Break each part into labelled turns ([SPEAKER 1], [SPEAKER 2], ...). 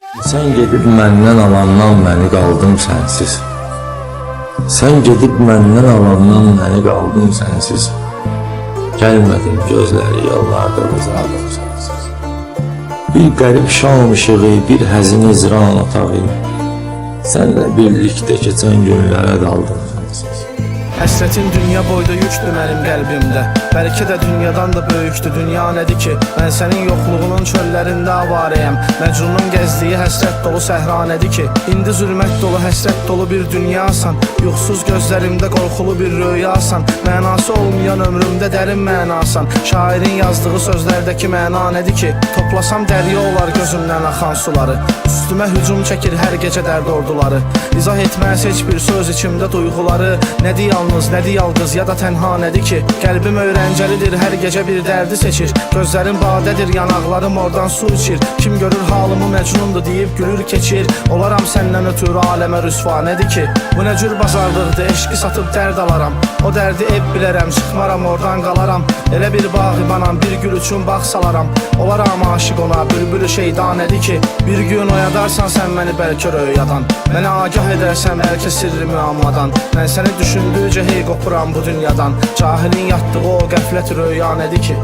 [SPEAKER 1] Sen gedib məndən alandan məni qaldım sənsiz. Sen gedib məndən alandan məni qaldım sənsiz. Gəlmədim gözləri yollarda uzaqdım sənsiz. Bir qərib şam ışığı, bir həzin izran otağı. Sənlə birlikdə keçən günlərə daldım sənsiz.
[SPEAKER 2] Həsrətin dünya boyda yüktür mənim qəlbimdə. Bəlkə də dünyadan da böyükdür. Dünya nədir ki? Mən sənin yoxluğunun çöllərində avarəyəm. Məcnunun gəzdiyi həsrət dolu səhra nədir ki? İndi zülmət dolu, həsrət dolu bir dünyasan. Yuxsuz gözlərimdə qorxulu bir rüyasan. Mənası olmayan ömrümdə dərin mənasan. Şairin yazdığı sözlərdəki məna nədir ki? Toplasam dərya olar gözümdən axan suları. Üstümə hücum çəkir hər gecə dərd orduları. İzah etməz heç bir söz içimdə duyğuları. Nədir yalnız, nədir yalqız ya da tənha nədir ki? Qəlbim öyrəncəlidir, hər gecə bir dərdi seçir. Gözlərim badədir, yanaqlarım oradan su içir. Kim görür halımı məcnundur deyib gülür keçir. Olaram səndən ötürü aləmə rüsva nədir ki? Bu nə cür bazarlıqdır, eşqi satıb dərd alaram. O dərdi ev bilərəm, çıxmaram oradan qalaram. Elə bir bağ imanam, bir gül üçün bağ salaram. Olaram aşıq ona, bülbülü şeyda nədir ki? Bir gün oyadarsan sən məni bəlkə röyadan. Mənə agah edərsən bəlkə sirri müammadan. Mən səni düşündükcə hey qopuram bu dünyadan. Cahilin yatdığı o qəflət röya nədir ki?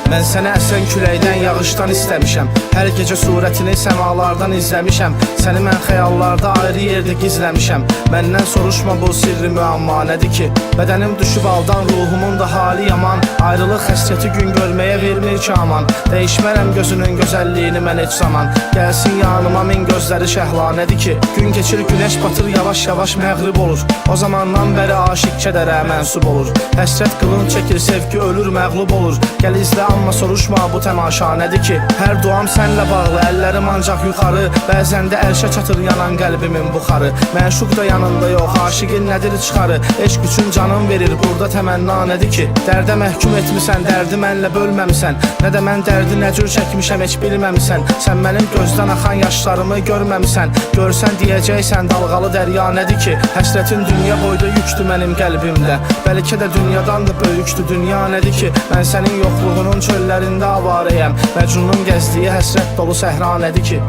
[SPEAKER 2] Mən səni əsən küləkdən, yağışdan istəmişəm. Hər gecə surətini səmalardan izləmişəm. Səni mən xəyallarda ayrı yerdə gizləmişəm. Məndən soruşma bu sirri müamma nədir ki? Bədənim düşüb aldan, ruhumun da hali yaman. Ayrılıq həsrəti gün görməyə vermir ki aman. Dəyişmərəm gözünün gözəlliyini mən heç zaman. Gəlsin yanıma min gözləri şəhla nədir ki? Gün keçir, güneş batır, yavaş yavaş məğrib olur. O zamandan bəri aşiq kədərə mənsub olur. Həsrət qılınc çəkir, sevgi ölür, məğlub olur. Gəl izlə amma soruşma bu təmaşa nədir ki? Hər duam sənlə bağlı, əllərim ancaq yuxarı. Bəzən də ərşə çatır yanan qəlbimin buxarı. Məşuq da yanında yox, aşiqin nədir çıxarı? Eşq üçün canım verir, burada təmənna nədir ki? Dərdə məhkum etmisən, dərdi mənlə bölməmisən. Nə də mən dərdi nə cür çəkmişəm heç bilməmisən. Sən mənim gözdən axan yaşlarımı görməmisən. Görsən deyəcəksən dalğalı dərya nədir ki? Həsrətin dünya boyda yüktür mənim qəlbimdə. Bəlkə də dünyadan da böyükdür dünya nədir ki? Mən sənin yoxluğunun çöllərində avarəyəm. Məcnunun gəzdiyi həsrət dolu səhra nədir ki?